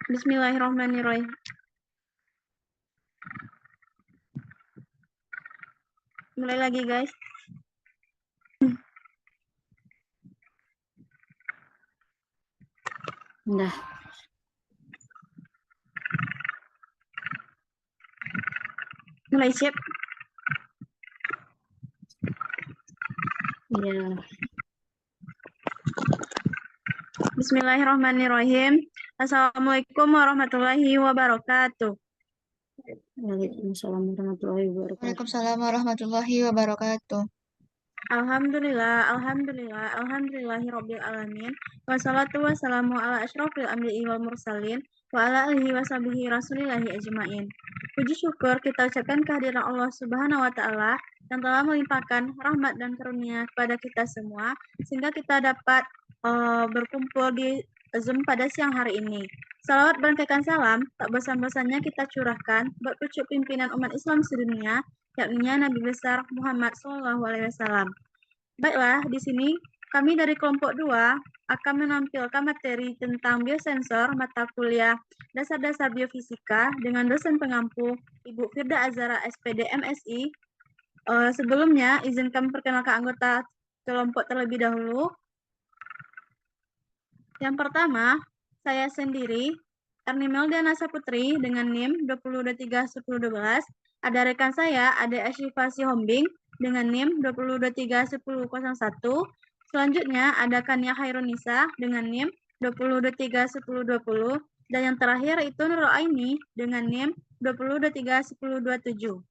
Bismillahirrahmanirrahim. Mulai lagi, guys. Udah. Mulai siap. Ya. Bismillahirrahmanirrahim. Assalamualaikum warahmatullahi wabarakatuh. Waalaikumsalam warahmatullahi wabarakatuh. Waalaikumsalam warahmatullahi wabarakatuh. Alhamdulillahirabbil alamin. Wassalatu wassalamu ala asyrofil anbiya'i wal mursalin wa ala alihi washabihi rasulillahi ajmain. Puji syukur kita ucapkan kehadiran Allah Subhanahu wa taala yang telah melimpahkan rahmat dan karunia kepada kita semua sehingga kita dapat berkumpul di Zoom pada siang hari ini. Salawat berkaitan salam tak bosan-bosannya kita curahkan buat pucuk pimpinan umat Islam sedunia, yakni Nabi besar Muhammad SAW. Baiklah, di sini kami dari kelompok 2 akan menampilkan materi tentang biosensor mata kuliah dasar-dasar biofisika dengan dosen pengampu Ibu Firda Azara SPD MSI. Sebelumnya, izinkan perkenalkan anggota kelompok terlebih dahulu. Yang pertama, saya sendiri, Erni Meldiana Saputri dengan NIM 20231012. Ada rekan saya, Ade Asyifa Sihombing dengan NIM 20231001. Selanjutnya ada Kania Khairunisa dengan NIM 20231020. Dan yang terakhir itu Nurul Aini dengan NIM 20231027.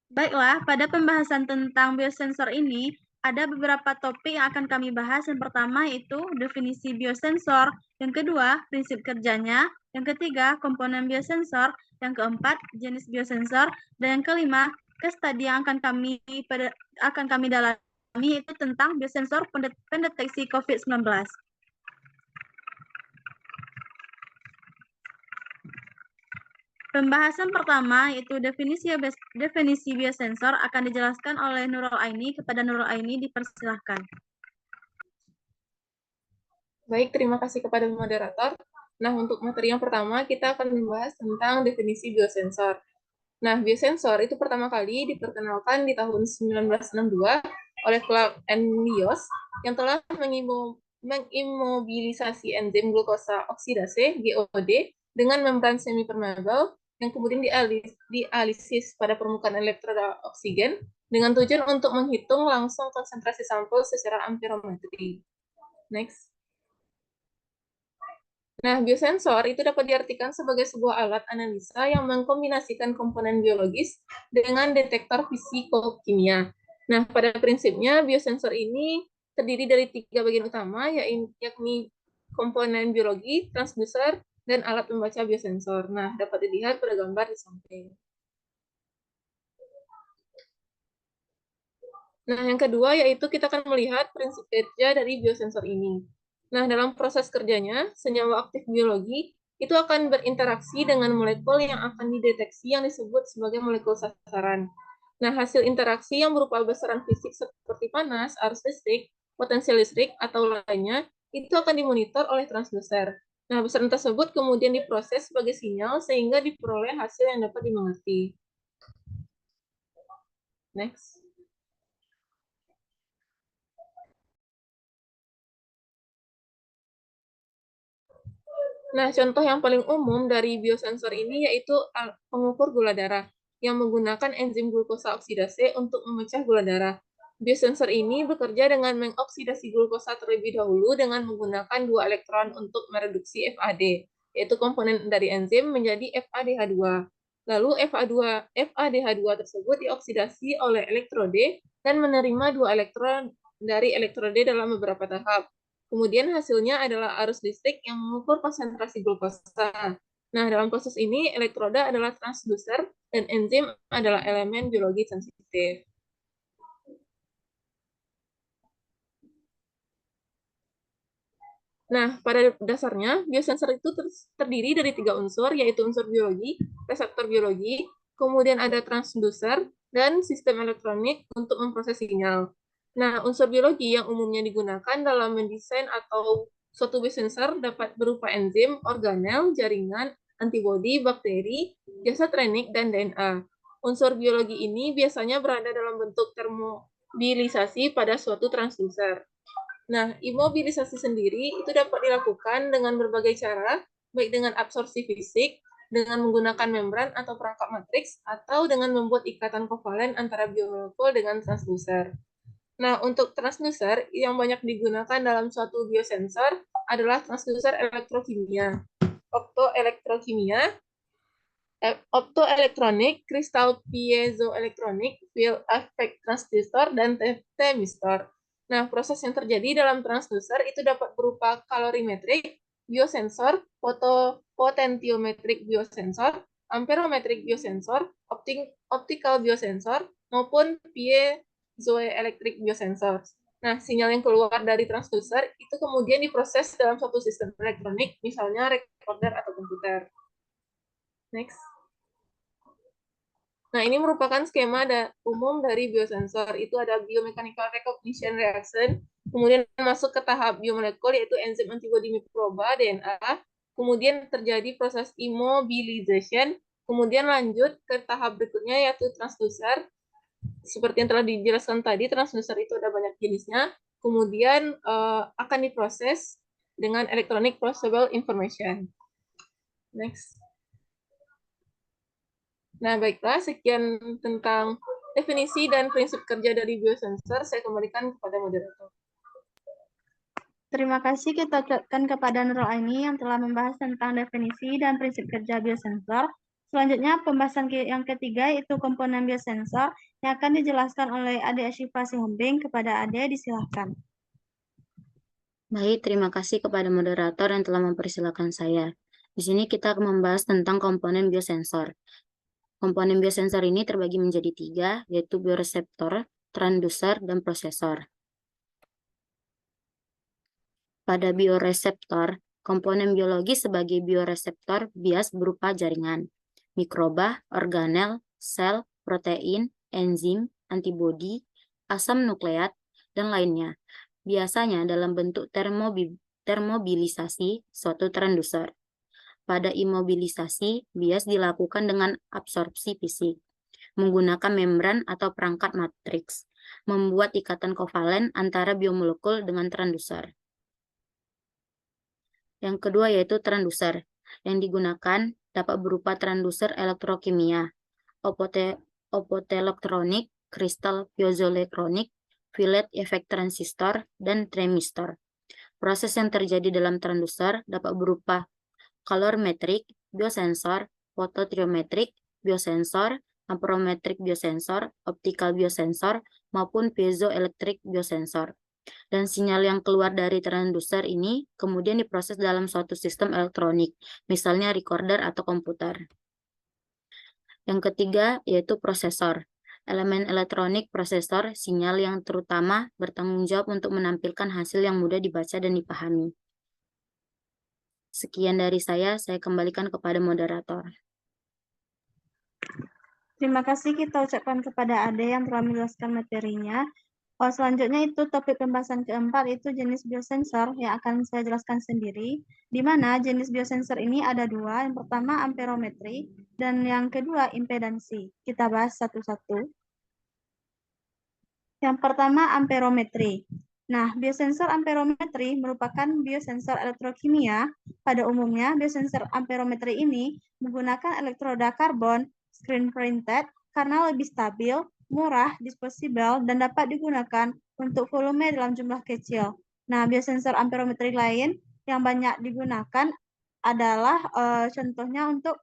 Baiklah, pada pembahasan tentang biosensor ini, ada beberapa topik yang akan kami bahas. Yang pertama yaitu definisi biosensor, yang kedua prinsip kerjanya, yang ketiga komponen biosensor, yang keempat jenis biosensor, dan yang kelima case study yang akan kami dalami yaitu tentang biosensor pendeteksi COVID-19. Pembahasan pertama yaitu definisi biosensor akan dijelaskan oleh Nurul Aini. Kepada Nurul Aini dipersilahkan. Baik, terima kasih kepada moderator. Nah, untuk materi yang pertama kita akan membahas tentang definisi biosensor. Nah, biosensor itu pertama kali diperkenalkan di tahun 1962 oleh Clark and Lewis yang telah mengimobilisasi enzim glukosa oksidase (GOD) dengan membran semipermeabel yang kemudian dialisis pada permukaan elektroda oksigen dengan tujuan untuk menghitung langsung konsentrasi sampel secara amperometri. Next. Nah, biosensor itu dapat diartikan sebagai sebuah alat analisa yang mengkombinasikan komponen biologis dengan detektor fisikokimia. Nah, pada prinsipnya biosensor ini terdiri dari 3 bagian utama, yakni komponen biologi, transducer, dan alat pembaca biosensor. Nah, dapat dilihat pada gambar di samping. Nah, yang kedua yaitu kita akan melihat prinsip kerja dari biosensor ini. Nah, dalam proses kerjanya, senyawa aktif biologi itu akan berinteraksi dengan molekul yang akan dideteksi yang disebut sebagai molekul sasaran. Nah, hasil interaksi yang berupa besaran fisik seperti panas, arus listrik, potensial listrik, atau lainnya, itu akan dimonitor oleh transducer. Nah, besaran tersebut kemudian diproses sebagai sinyal sehingga diperoleh hasil yang dapat dimengerti. Next. Nah, contoh yang paling umum dari biosensor ini yaitu pengukur gula darah yang menggunakan enzim glukosa oksidase untuk memecah gula darah. Biosensor ini bekerja dengan mengoksidasi glukosa terlebih dahulu dengan menggunakan 2 elektron untuk mereduksi FAD, yaitu komponen dari enzim menjadi FADH2. Lalu FADH2 tersebut dioksidasi oleh elektrode dan menerima 2 elektron dari elektrode dalam beberapa tahap. Kemudian hasilnya adalah arus listrik yang mengukur konsentrasi glukosa. Nah, dalam proses ini, elektroda adalah transducer dan enzim adalah elemen biologi sensitif. Nah, pada dasarnya, biosensor itu terdiri dari 3 unsur, yaitu unsur biologi, reseptor biologi, kemudian ada transducer, dan sistem elektronik untuk memproses sinyal. Nah, unsur biologi yang umumnya digunakan dalam mendesain atau suatu biosensor dapat berupa enzim, organel, jaringan, antibodi, bakteri, jasa trenik, dan DNA. Unsur biologi ini biasanya berada dalam bentuk termobilisasi pada suatu transducer. Nah, imobilisasi sendiri itu dapat dilakukan dengan berbagai cara, baik dengan absorpsi fisik, dengan menggunakan membran atau perangkap matriks, atau dengan membuat ikatan kovalen antara biomolekul dengan transducer. Nah, untuk transducer yang banyak digunakan dalam suatu biosensor adalah transducer elektrokimia, optoelektrokimia, optoelektronik, kristal piezoelektronik, field effect transistor, dan temistor. Nah, proses yang terjadi dalam transducer itu dapat berupa kalorimetrik, biosensor, potentiometrik biosensor, amperometrik biosensor, optical biosensor, maupun piezoelectric biosensor. Nah, sinyal yang keluar dari transducer itu kemudian diproses dalam suatu sistem elektronik, misalnya recorder atau komputer. Next. Nah, ini merupakan skema umum dari biosensor. Itu ada biomechanical recognition reaction, kemudian masuk ke tahap biomolekul, yaitu enzim antibodi mikroba, DNA, kemudian terjadi proses immobilization, kemudian lanjut ke tahap berikutnya, yaitu transducer. Seperti yang telah dijelaskan tadi, transducer itu ada banyak jenisnya, kemudian akan diproses dengan electronic processable information. Next. Nah, baiklah, sekian tentang definisi dan prinsip kerja dari biosensor. Saya kembalikan kepada moderator. Terima kasih kita ucapkan kepada Nurul Aini yang telah membahas tentang definisi dan prinsip kerja biosensor. Selanjutnya, pembahasan yang ketiga yaitu komponen biosensor yang akan dijelaskan oleh Ade Asyifa Sihombing. Kepada Ade, disilahkan. Baik, terima kasih kepada moderator yang telah mempersilakan saya. Di sini kita akan membahas tentang komponen biosensor. Komponen biosensor ini terbagi menjadi 3, yaitu bioreseptor, transducer, dan prosesor. Pada bioreseptor, komponen biologi sebagai bioreseptor bias berupa jaringan, mikroba, organel, sel, protein, enzim, antibodi, asam nukleat, dan lainnya. Biasanya dalam bentuk termobilisasi suatu transducer. Pada imobilisasi, bias dilakukan dengan absorpsi fisik, menggunakan membran atau perangkat matriks, membuat ikatan kovalen antara biomolekul dengan transducer. Yang kedua yaitu transducer. Yang digunakan dapat berupa transducer elektrokimia, optoelektronik, kristal piezoelektronik, field effect transistor, dan tremistor. Proses yang terjadi dalam transducer dapat berupa kalorimetrik, biosensor, fototriometrik, biosensor, amperometrik biosensor, optical biosensor, maupun piezoelectric biosensor. Dan sinyal yang keluar dari transducer ini kemudian diproses dalam suatu sistem elektronik, misalnya recorder atau komputer. Yang ketiga yaitu prosesor. Elemen elektronik prosesor sinyal yang terutama bertanggung jawab untuk menampilkan hasil yang mudah dibaca dan dipahami. Sekian dari saya kembalikan kepada moderator. Terima kasih kita ucapkan kepada Ade yang telah menjelaskan materinya. Selanjutnya itu topik pembahasan keempat, itu jenis biosensor yang akan saya jelaskan sendiri, di mana jenis biosensor ini ada 2, yang pertama amperometri, dan yang kedua impedansi. Kita bahas satu-satu. Yang pertama amperometri. Nah, biosensor amperometri merupakan biosensor elektrokimia. Pada umumnya, biosensor amperometri ini menggunakan elektroda karbon screen printed karena lebih stabil, murah, disposable, dan dapat digunakan untuk volume dalam jumlah kecil. Nah, biosensor amperometri lain yang banyak digunakan adalah contohnya untuk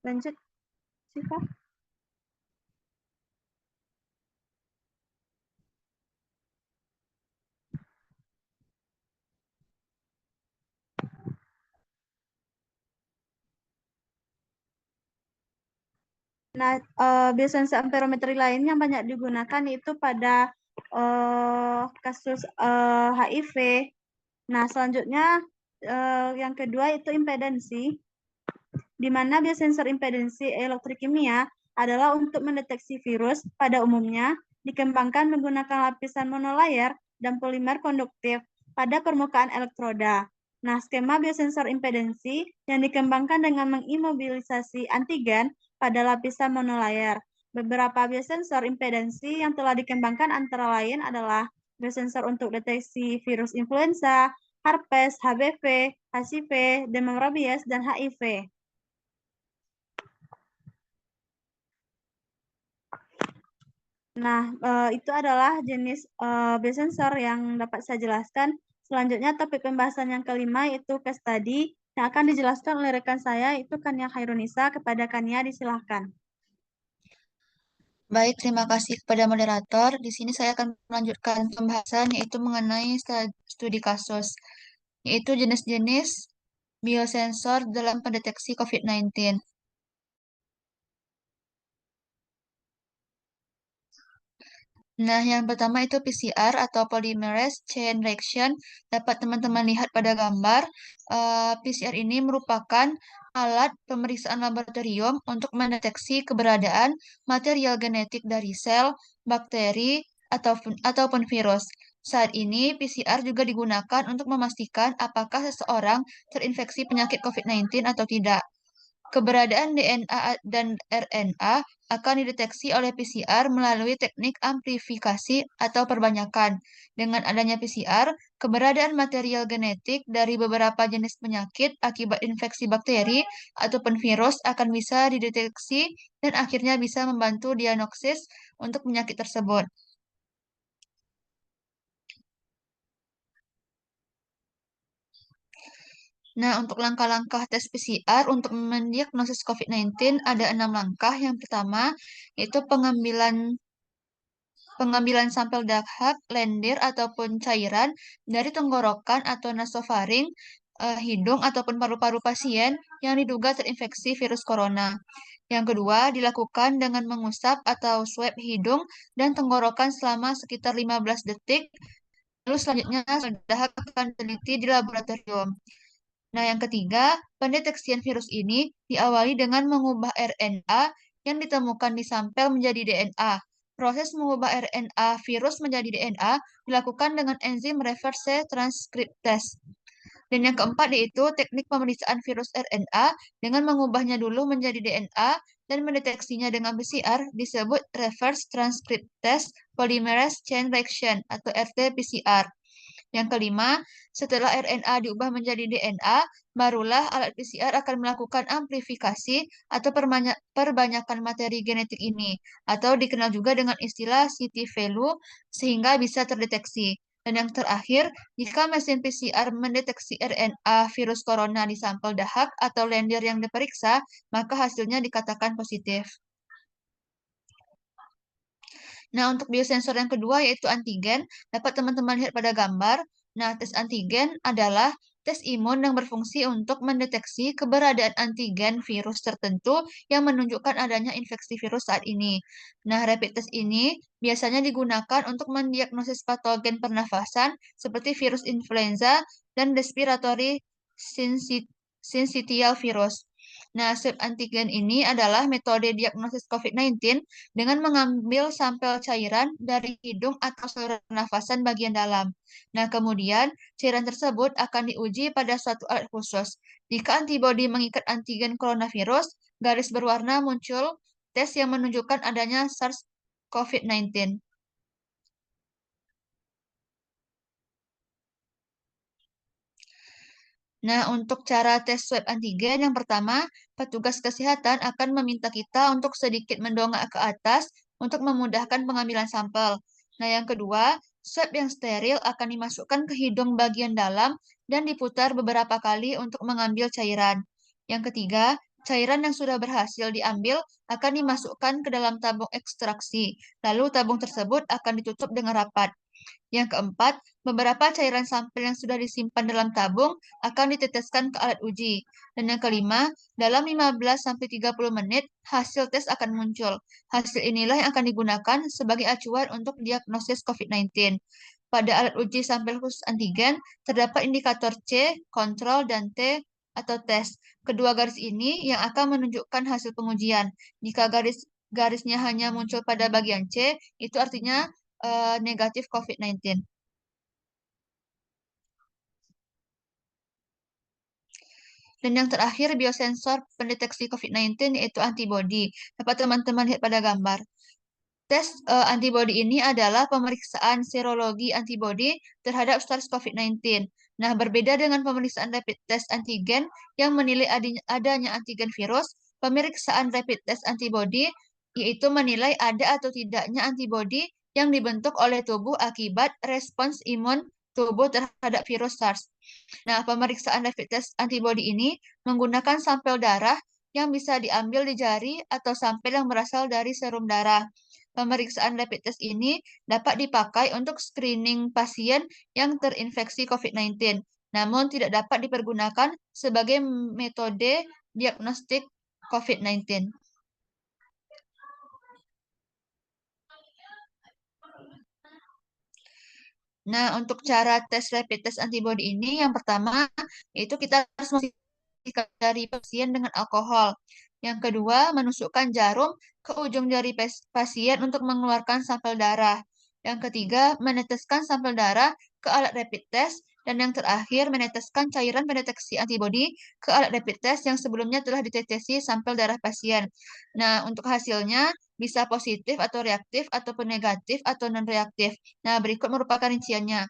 lanjut, Siva. Nah, biosensor amperometri lain yang banyak digunakan itu pada kasus HIV. Nah, selanjutnya yang kedua itu impedansi, di mana biosensor impedansi elektrokimia adalah untuk mendeteksi virus pada umumnya dikembangkan menggunakan lapisan monolayer dan polimer konduktif pada permukaan elektroda. Nah, skema biosensor impedansi yang dikembangkan dengan mengimobilisasi antigen pada lapisan monolayer. Beberapa biosensor impedansi yang telah dikembangkan antara lain adalah biosensor untuk deteksi virus influenza, herpes, HBV, HIV, demam rabies, dan HIV. Nah, itu adalah jenis biosensor yang dapat saya jelaskan. Selanjutnya topik pembahasan yang kelima yaitu case study yang akan dijelaskan oleh rekan saya itu Kania Khairunisa. Kepada Kania disilahkan. Baik, terima kasih kepada moderator. Di sini saya akan melanjutkan pembahasan yaitu mengenai studi kasus, yaitu jenis-jenis biosensor dalam pendeteksi COVID-19. Nah, yang pertama itu PCR atau Polymerase Chain Reaction. Dapat teman-teman lihat pada gambar, PCR ini merupakan alat pemeriksaan laboratorium untuk mendeteksi keberadaan material genetik dari sel, bakteri, ataupun virus. Saat ini, PCR juga digunakan untuk memastikan apakah seseorang terinfeksi penyakit COVID-19 atau tidak. Keberadaan DNA dan RNA akan dideteksi oleh PCR melalui teknik amplifikasi atau perbanyakan. Dengan adanya PCR, keberadaan material genetik dari beberapa jenis penyakit akibat infeksi bakteri ataupun virus akan bisa dideteksi dan akhirnya bisa membantu diagnosis untuk penyakit tersebut. Nah, untuk langkah-langkah tes PCR untuk mendiagnosis COVID-19 ada 6 langkah. Yang pertama, yaitu pengambilan sampel dahak, lendir, ataupun cairan dari tenggorokan atau nasofaring, hidung, ataupun paru-paru pasien yang diduga terinfeksi virus corona. Yang kedua, dilakukan dengan mengusap atau swab hidung dan tenggorokan selama sekitar 15 detik. Lalu selanjutnya, sampel dahak akan diteliti di laboratorium. Nah, yang ketiga, pendeteksian virus ini diawali dengan mengubah RNA yang ditemukan di sampel menjadi DNA. Proses mengubah RNA virus menjadi DNA dilakukan dengan enzim reverse transcriptase. Dan yang keempat yaitu teknik pemeriksaan virus RNA dengan mengubahnya dulu menjadi DNA dan mendeteksinya dengan PCR disebut reverse transcriptase polymerase chain reaction atau RT-PCR. Yang kelima, setelah RNA diubah menjadi DNA, barulah alat PCR akan melakukan amplifikasi atau perbanyakan materi genetik ini, atau dikenal juga dengan istilah city value, sehingga bisa terdeteksi. Dan yang terakhir, jika mesin PCR mendeteksi RNA virus corona di sampel dahak atau lendir yang diperiksa, maka hasilnya dikatakan positif. Nah, untuk biosensor yang kedua yaitu antigen, dapat teman-teman lihat pada gambar. Nah, tes antigen adalah tes imun yang berfungsi untuk mendeteksi keberadaan antigen virus tertentu yang menunjukkan adanya infeksi virus saat ini. Nah, rapid test ini biasanya digunakan untuk mendiagnosis patogen pernafasan seperti virus influenza dan respiratory syncytial virus. Nah, swab antigen ini adalah metode diagnosis COVID-19 dengan mengambil sampel cairan dari hidung atau saluran pernafasan bagian dalam. Nah, kemudian cairan tersebut akan diuji pada suatu alat khusus. Jika antibodi mengikat antigen coronavirus, garis berwarna muncul tes yang menunjukkan adanya SARS-CoV-19. Nah, untuk cara tes swab antigen, yang pertama, petugas kesehatan akan meminta kita untuk sedikit mendongak ke atas untuk memudahkan pengambilan sampel. Nah, yang kedua, swab yang steril akan dimasukkan ke hidung bagian dalam dan diputar beberapa kali untuk mengambil cairan. Yang ketiga, cairan yang sudah berhasil diambil akan dimasukkan ke dalam tabung ekstraksi. Lalu tabung tersebut akan ditutup dengan rapat. Yang keempat, beberapa cairan sampel yang sudah disimpan dalam tabung akan diteteskan ke alat uji. Dan yang kelima, dalam 15-30 menit hasil tes akan muncul. Hasil inilah yang akan digunakan sebagai acuan untuk diagnosis COVID-19. Pada alat uji sampel khusus antigen, terdapat indikator C, kontrol, dan T atau tes. Kedua garis ini yang akan menunjukkan hasil pengujian. Jika garisnya hanya muncul pada bagian C, itu artinya negatif COVID-19. Dan yang terakhir, biosensor pendeteksi COVID-19 yaitu antibodi. Dapat teman-teman lihat pada gambar. Tes antibodi ini adalah pemeriksaan serologi antibodi terhadap SARS-CoV-19. Nah, berbeda dengan pemeriksaan rapid test antigen yang menilai adanya antigen virus, pemeriksaan rapid test antibodi yaitu menilai ada atau tidaknya antibodi yang dibentuk oleh tubuh akibat respons imun tubuh terhadap virus SARS. Nah, pemeriksaan rapid test antibodi ini menggunakan sampel darah yang bisa diambil di jari atau sampel yang berasal dari serum darah. Pemeriksaan rapid test ini dapat dipakai untuk screening pasien yang terinfeksi COVID-19, namun tidak dapat dipergunakan sebagai metode diagnostik COVID-19. Nah, untuk cara tes rapid test antibody ini, yang pertama, itu kita harus memastikan dari pasien dengan alkohol. Yang kedua, menusukkan jarum ke ujung jari pasien untuk mengeluarkan sampel darah. Yang ketiga, meneteskan sampel darah ke alat rapid test. Dan yang terakhir, meneteskan cairan pendeteksi antibody ke alat rapid test yang sebelumnya telah ditetesi sampel darah pasien. Nah, untuk hasilnya bisa positif atau reaktif, ataupun negatif atau non-reaktif. Nah, berikut merupakan rinciannya.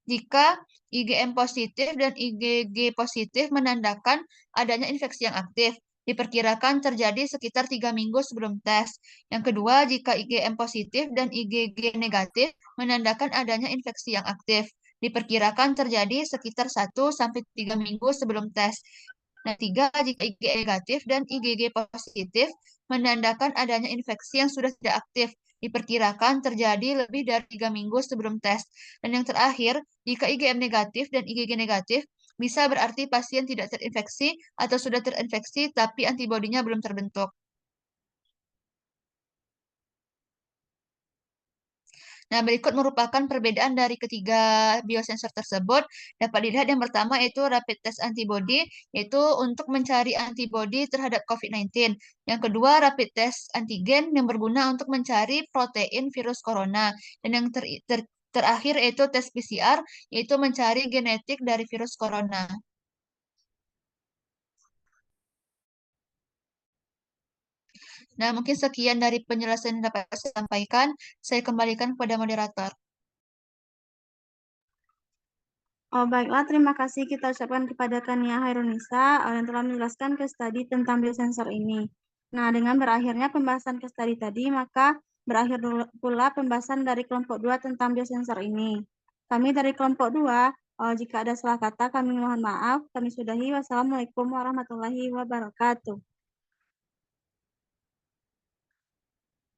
Jika IgM positif dan IgG positif menandakan adanya infeksi yang aktif, diperkirakan terjadi sekitar 3 minggu sebelum tes. Yang kedua, jika IgM positif dan IgG negatif menandakan adanya infeksi yang aktif, diperkirakan terjadi sekitar 1-3 minggu sebelum tes. Nah, tiga, jika IgE negatif dan IgG positif menandakan adanya infeksi yang sudah tidak aktif, diperkirakan terjadi lebih dari 3 minggu sebelum tes. Dan yang terakhir, jika IgM negatif dan IgG negatif, bisa berarti pasien tidak terinfeksi atau sudah terinfeksi tapi antibodinya belum terbentuk. Nah, berikut merupakan perbedaan dari ketiga biosensor tersebut. Dapat dilihat yang pertama yaitu rapid test antibody, yaitu untuk mencari antibody terhadap COVID-19. Yang kedua, rapid test antigen yang berguna untuk mencari protein virus corona. Dan yang terakhir yaitu tes PCR, yaitu mencari genetik dari virus corona. Nah, mungkin sekian dari penjelasan yang dapat saya sampaikan. Saya kembalikan kepada moderator. Oh, baiklah, terima kasih kita ucapkan kepada Kania Hairunisa yang telah menjelaskan case study tentang biosensor ini. Nah, dengan berakhirnya pembahasan case study tadi, maka berakhir pula pembahasan dari kelompok 2 tentang biosensor ini. Kami dari kelompok 2, jika ada salah kata, kami mohon maaf. Kami sudahi. Wassalamualaikum warahmatullahi wabarakatuh.